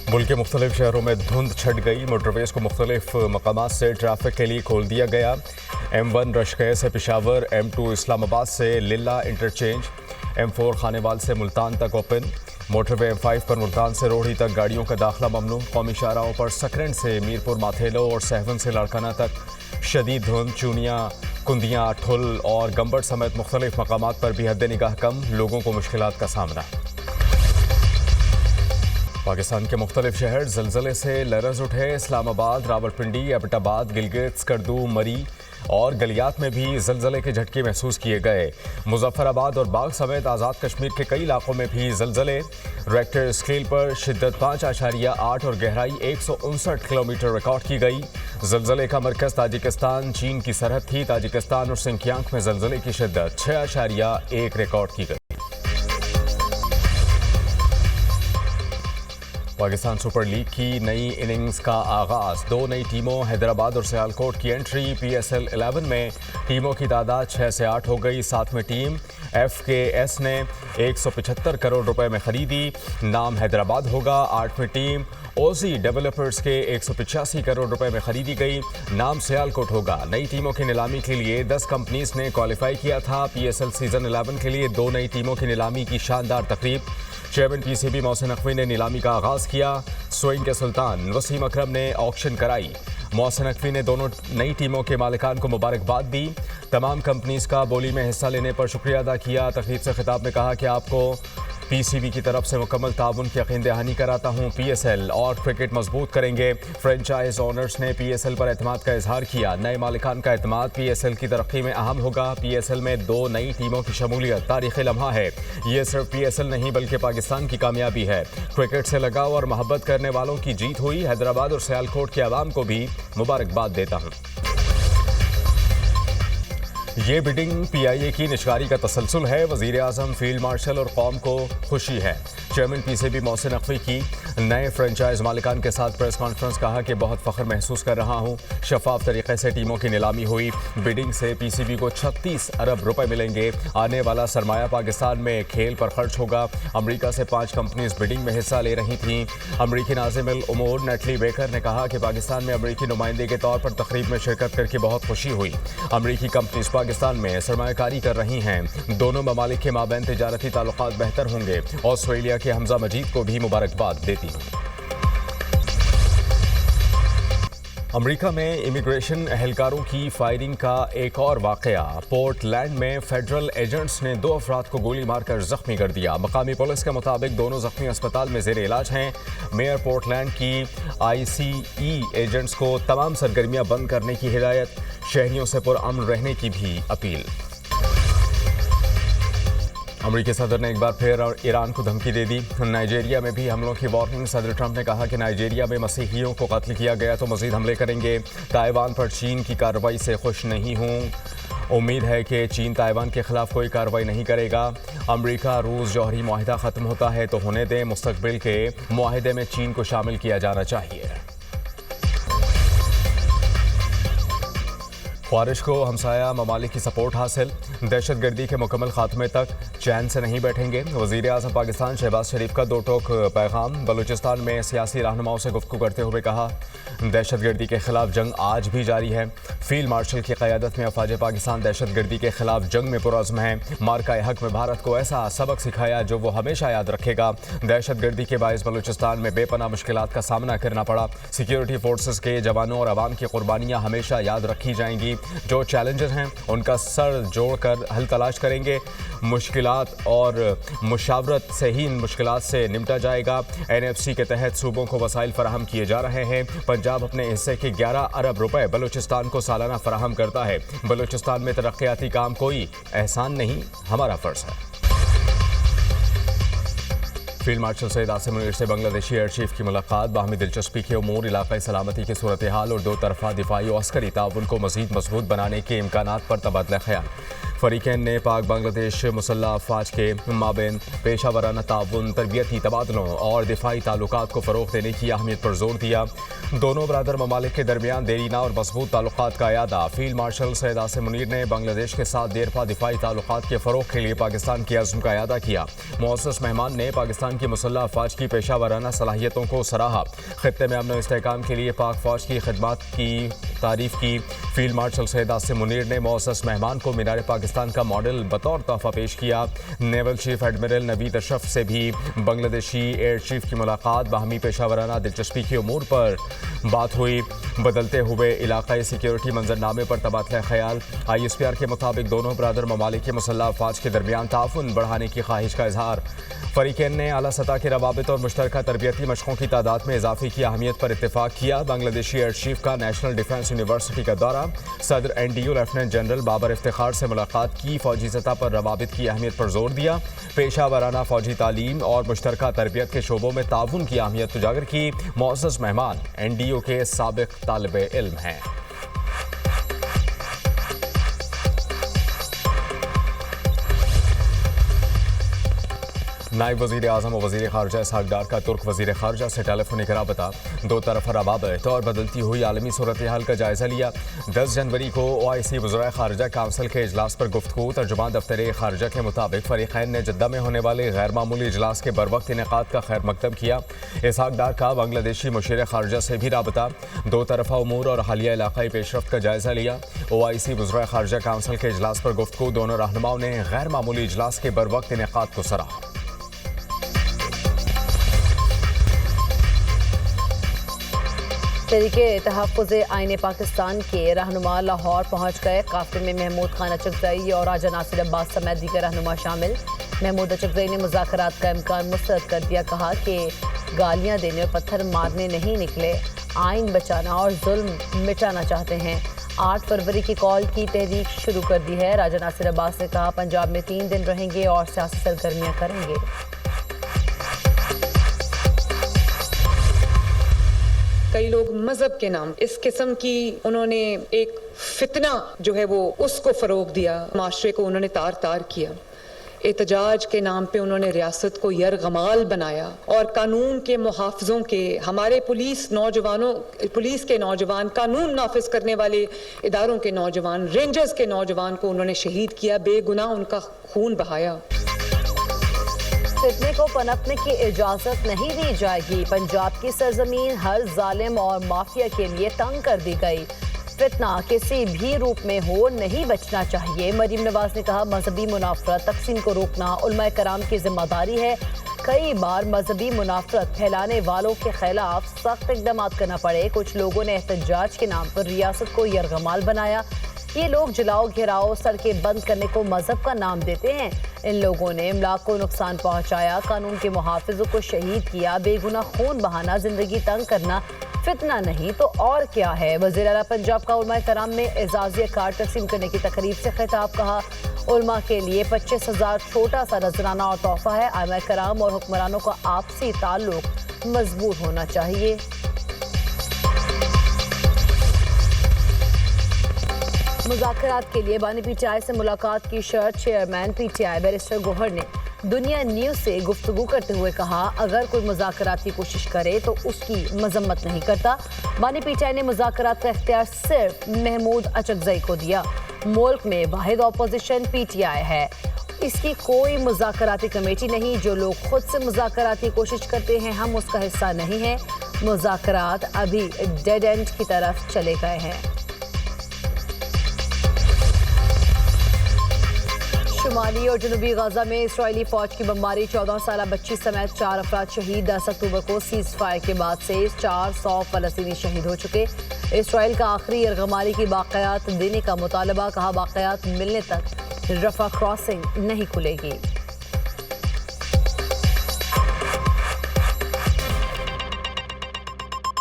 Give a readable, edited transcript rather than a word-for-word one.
मुल्क के मुख्तलिफ शहरों में धुंध छट गई। मोटरवेज को मुख्तलिफ मकामात से ट्रैफिक के लिए खोल दिया गया। M1 रशकय से पेशावर, M2 इस्लामाबाद से लिल्ला इंटरचेंज, M4 खानेवाल से मुल्तान तक ओपन। मोटरवे M5 पर मुल्तान से रोहड़ी तक गाड़ियों का दाखिला ममनू। कौमी शाहराहों पर सकरंड से मीरपुर माथेलो और सहवन से लाड़काना तक शदीद धुंध। चूनियाँ, कुंदियाँ, ठुल और गंबड़ समेत मुख्तलिफ मकामात पर भी हद निगाह कम, लोगों को मुश्किलात का सामना। पाकिस्तान के मुख्तलिफ शहर ज़लज़ले से लरज़ उठे। इस्लामाबाद, रावलपिंडी, एबटाबाद, गिलगित, स्कर्दू, मरी और गलियात में भी ज़लज़ले के झटके महसूस किए गए। मुज़फ़्फ़राबाद और बाग समेत आज़ाद कश्मीर के कई इलाकों में भी ज़लज़ले। रेक्टर स्केल पर शिद्दत 5.8 और गहराई 159 किलोमीटर रिकॉर्ड की गई। ज़लज़ले का मरकज़ ताजिकिस्तान चीन की सरहद थी। ताजिकिस्तान और सिंकियांग में ज़लज़ले की शिद्दत 6.1 रिकॉर्ड की गई। पाकिस्तान सुपर लीग की नई इनिंग्स का आगाज। 2 नई टीमों हैदराबाद और सियालकोट की एंट्री। PSL 11 में टीमों की तादाद 6 से 8 हो गई। 7वीं टीम FKS ने 175 करोड़ रुपए में खरीदी, नाम हैदराबाद होगा। 8वीं टीम OZ डेवलपर्स के 185 करोड़ रुपए में खरीदी गई, नाम सियालकोट होगा। नई टीमों की नीलामी के लिए 10 कंपनीज ने क्वालिफाई किया था। PSL सीजन 11 के लिए 2 नई टीमों की नीलामी की शानदार तकरीब। चेयरमैन PCB मोहसिन नकवी ने नीलामी का आगाज़ किया। स्विंग के सुल्तान वसीम अकरम ने ऑक्शन कराई। मोहसिन नकवी ने दोनों नई टीमों के मालिकान को मुबारकबाद दी। तमाम कंपनीज का बोली में हिस्सा लेने पर शुक्रिया अदा किया। तकरीब से खिताब में कहा कि आपको PCB की तरफ से मुकम्मल ताउन की यकीन दहानी कराता हूँ। PSL और क्रिकेट मजबूत करेंगे। फ्रेंचाइज ओनर्स ने PSL पर एतमाद का इजहार किया। नए मालिकान का एतमाद PSL की तरक्की में अहम होगा। PSL में 2 नई टीमों की शमूलियत तारीख़ी लम्हा है। ये सिर्फ PSL नहीं बल्कि पाकिस्तान की कामयाबी है। क्रिकेट से लगाव और मोहब्बत करने वालों की जीत हुई। हैदराबाद और सियालकोट के अवाम को भी मुबारकबाद देता हूँ। ये बिडिंग PIA की निशकारी का तसलसल है। वज़ीर आज़म, फील्ड मार्शल और कौम को खुशी है। चेयरमैन PCB मोहसिन नकवी की नए फ्रेंचाइज मालिकान के साथ प्रेस कॉन्फ्रेंस। कहा कि बहुत फ़ख्र महसूस कर रहा हूँ। शफाफ तरीके से टीमों की नीलामी हुई। बिडिंग से PCB को 36 अरब रुपए मिलेंगे। आने वाला सरमाया पाकिस्तान में खेल पर खर्च होगा। अमरीका से 5 कंपनीज बिडिंग में हिस्सा ले रही थीं। अमरीकी नाज़िम उमूर नेटली बेकर ने कहा कि पाकिस्तान में अमरीकी नुमाइंदे के तौर पर तकरीब में शिरकत करके बहुत खुशी हुई। अमरीकी कंपनीज पाकिस्तान में सरमायाकारी कर रही हैं। दोनों ममालिक के माबैन तिजारती ताल्लुकात बेहतर होंगे। ऑस्ट्रेलिया के हमजा मजीद को भी मुबारकबाद देती हूँ। अमेरिका में इमिग्रेशन एहलकारों की फायरिंग का एक और वाकया। पोर्टलैंड में फेडरल एजेंट्स ने 2 अफराद को गोली मारकर जख्मी कर दिया। मकामी पुलिस के मुताबिक दोनों जख्मी अस्पताल में ज़ेर इलाज हैं। मेयर पोर्टलैंड की ICE एजेंट्स को तमाम सरगर्मियां बंद करने की हिदायत। शहरियों से पुरअमन रहने की भी अपील। अमेरिकी सदर ने एक बार फिर ईरान को धमकी दे दी। नाइजीरिया में भी हमलों की वार्निंग। सदर ट्रंप ने कहा कि नाइजीरिया में मसीहियों को कत्ल किया गया तो मजीद हमले करेंगे। ताइवान पर चीन की कार्रवाई से खुश नहीं हूँ। उम्मीद है कि चीन ताइवान के खिलाफ कोई कार्रवाई नहीं करेगा। अमेरिका रूस जौहरी मुआहिदा ख़त्म होता है तो होने दें, मुस्तकबिल के मुआहिदे में चीन को शामिल किया जाना चाहिए। ख्वारिश को हमसाया ममालिक की सपोर्ट हासिल। दहशत गर्दी के मुकम्मल खात्मे तक चैन से नहीं बैठेंगे। वज़ीर आज़म पाकिस्तान शहबाज शरीफ का 2 टोक पैगाम। बलूचिस्तान में सियासी रहनुमाओं से गुफ्तगू करते हुए कहा, दहशत गर्दी के खिलाफ जंग आज भी जारी है। फील्ड मार्शल की क़यादत में अफ़वाज पाकिस्तान दहशत गर्दी के खिलाफ जंग में पुरअज़्म है। मार्का हक में भारत को ऐसा सबक सिखाया जो वो हमेशा याद रखेगा। दहशत गर्दी के बाइस बलूचिस्तान में बेपनाह मुश्किलात का सामना करना पड़ा। सिक्योरिटी फोर्सेस के जवानों और आवाम की कुर्बानियाँ हमेशा याद रखी जाएंगी। जो चैलेंजेस हैं उनका सर जोड़कर हल तलाश करेंगे। मुश्किलात और मुशावरत से ही इन मुश्किलात से निपटा जाएगा। NFC के तहत सूबों को वसाइल फराहम किए जा रहे हैं। पंजाब अपने हिस्से के 11 अरब रुपए बलूचिस्तान को सालाना फराहम करता है। बलूचिस्तान में तरक्याती काम कोई एहसान नहीं, हमारा फ़र्ज है। फील्ड मार्शल सैयद आसिम मुनीर से बांग्लादेशी एयर चीफ की मुलाकात। बाहमी दिलचस्पी के उमूर, इलाक़ाई सलामती की सूरत हाल और 2 तरफ़ा दिफाई और अस्करी ताउन को मज़ीद मजबूत बनाने के इम्कानात पर तबादला ख्याल। فریقین نے پاک بنگلادیش مسلح افواج کے مابین پیشہ ورانہ تعاون، تربیتی تبادلوں اور دفاعی تعلقات کو فروغ دینے کی اہمیت پر زور دیا۔ دونوں برادر ممالک کے درمیان دیرینہ اور مضبوط تعلقات کا اعادہ۔ فیلڈ مارشل سید عاصم منیر نے بنگلہ دیش کے ساتھ دیرپا دفاعی تعلقات کے فروغ کے لیے پاکستان کے عزم کا اعادہ کیا۔ معزز مہمان نے پاکستان کی مسلح افواج کی پیشہ ورانہ صلاحیتوں کو سراہا۔ خطے میں امن و استحکام کے لیے پاک فوج کی خدمات کی تعریف کی۔ فیلڈ مارشل سید عاصم منیر نے معزز مہمان کو مینار پاکستان کا ماڈل بطور تحفہ پیش کیا۔ نیول چیف ایڈمرل نوید اشرف سے بھی بنگلہ دیشی ایئر چیف کی ملاقات، باہمی پیشہ ورانہ دلچسپی کے امور پر بات ہوئی۔ بدلتے ہوئے علاقائی سیکیورٹی منظرنامے پر تبادلہ خیال۔ ISPR کے مطابق دونوں برادر ممالک کے مسلح افواج کے درمیان تعاون بڑھانے کی خواہش کا اظہار۔ فریقین نے اعلیٰ سطح کے روابط اور مشترکہ تربیتی مشقوں کی تعداد میں اضافے کی اہمیت پر اتفاق کیا۔ بنگلہ دیشی ایئر چیف کا نیشنل ڈیفنس یونیورسٹی کا دورہ، صدر NDU lieutenant general Babar Iftikhar سے ملاقات کی، فوجی سطح پر روابط کی اہمیت پر زور دیا۔ پیشہ ورانہ فوجی تعلیم اور مشترکہ تربیت کے شعبوں میں تعاون کی اہمیت اجاگر کی۔ معزز مہمان NDU کے سابق طالب علم ہیں۔ نائب وزیر اعظم و وزیر خارجہ اسحاق ڈار کا ترک وزیر خارجہ سے ٹیلی فونک رابطہ، دو طرفہ روابط اور بدلتی ہوئی عالمی صورتحال کا جائزہ لیا۔ 10 جنوری کو OIC وزرائے خارجہ کونسل کے اجلاس پر گفتگو۔ ترجمان دفتر خارجہ کے مطابق فریقین نے جدہ میں ہونے والے غیر معمولی اجلاس کے بروقت انعقاد کا خیر مقدم کیا۔ اسحاق ڈار کا بنگلہ دیشی مشیر خارجہ سے بھی رابطہ، دو طرفہ امور اور حالیہ علاقائی پیش رفت کا جائزہ لیا۔ OIC وزرائے خارجہ کونسل کے اجلاس پر گفتگو، دونوں رہنماؤں نے غیر معمولی اجلاس کے بروقت انعقاد کو سراہا۔ تحریک تحفظ آئین پاکستان کے رہنما لاہور پہنچ گئے۔ قافلے میں محمود خان اچکزئی اور راجہ ناصر عباس سمیت دیگر رہنما شامل۔ محمود اچکزئی نے مذاکرات کا امکان مسترد کر دیا، کہا کہ گالیاں دینے اور پتھر مارنے نہیں نکلے، آئین بچانا اور ظلم مٹانا چاہتے ہیں۔ 8 فروری کی کال کی تحریک شروع کر دی ہے۔ راجہ ناصر عباس نے کہا پنجاب میں 3 دن رہیں گے اور سیاسی سرگرمیاں کریں گے۔ کئی لوگ مذہب کے نام اس قسم کی انہوں نے ایک فتنہ جو ہے وہ اس کو فروغ دیا، معاشرے کو انہوں نے تار تار کیا۔ احتجاج کے نام پہ انہوں نے ریاست کو یرغمال بنایا اور قانون کے محافظوں کے، ہمارے پولیس کے نوجوان، قانون نافذ کرنے والے اداروں کے نوجوان، رینجرز کے نوجوان کو انہوں نے شہید کیا، بے گناہ ان کا خون بہایا۔ فتنے کو پنپنے کی اجازت نہیں دی جائے گی۔ پنجاب کی سرزمین ہر ظالم اور مافیا کے لیے تنگ کر دی گئی۔ فتنہ کسی بھی روپ میں ہو نہیں بچنا چاہیے۔ مریم نواز نے کہا مذہبی منافرت تقسیم کو روکنا علماء کرام کی ذمہ داری ہے۔ کئی بار مذہبی منافرت پھیلانے والوں کے خلاف سخت اقدامات کرنا پڑے۔ کچھ لوگوں نے احتجاج کے نام پر ریاست کو یرغمال بنایا۔ یہ لوگ جلاؤ گھیراؤ سڑکیں بند کرنے کو مذہب کا نام دیتے ہیں۔ ان لوگوں نے املاک کو نقصان پہنچایا، قانون کے محافظوں کو شہید کیا۔ بے گناہ خون بہانا، زندگی تنگ کرنا فتنہ نہیں تو اور کیا ہے؟ وزیر اعلیٰ پنجاب کا علماء کرام میں اعزازیہ کارڈ تقسیم کرنے کی تقریب سے خطاب، کہا علماء کے لیے 25,000 چھوٹا سا نذرانہ اور تحفہ ہے۔ علماء کرام اور حکمرانوں کا آپسی تعلق مضبوط ہونا چاہیے۔ مذاکرات کے لیے بانی PTI سے ملاقات کی شرط چیئرمین PTI بیرسٹر گوہر نے دنیا نیوز سے گفتگو کرتے ہوئے کہا اگر کوئی مذاکرات کی کوشش کرے تو اس کی مذمت نہیں کرتا۔ بانی PTI نے مذاکرات کا اختیار صرف محمود اچکزئی کو دیا۔ ملک میں واحد اپوزیشن PTI ہے، اس کی کوئی مذاکراتی کمیٹی نہیں۔ جو لوگ خود سے مذاکراتی کوشش کرتے ہیں ہم اس کا حصہ نہیں ہیں۔ مذاکرات ابھی ڈیڈ اینڈ کی طرف چلے گئے ہیں۔ شمالی اور جنوبی غزہ میں اسرائیلی فوج کی بمباری، 14 سالہ بچی سمیت 4 افراد شہید۔ 10 اکتوبر کو سیز فائر کے بعد سے 400 فلسطینی شہید ہو چکے۔ اسرائیل کا آخری یرغمالی کی باقیات دینے کا مطالبہ، کہا باقیات ملنے تک رفح کراسنگ نہیں کھلے گی۔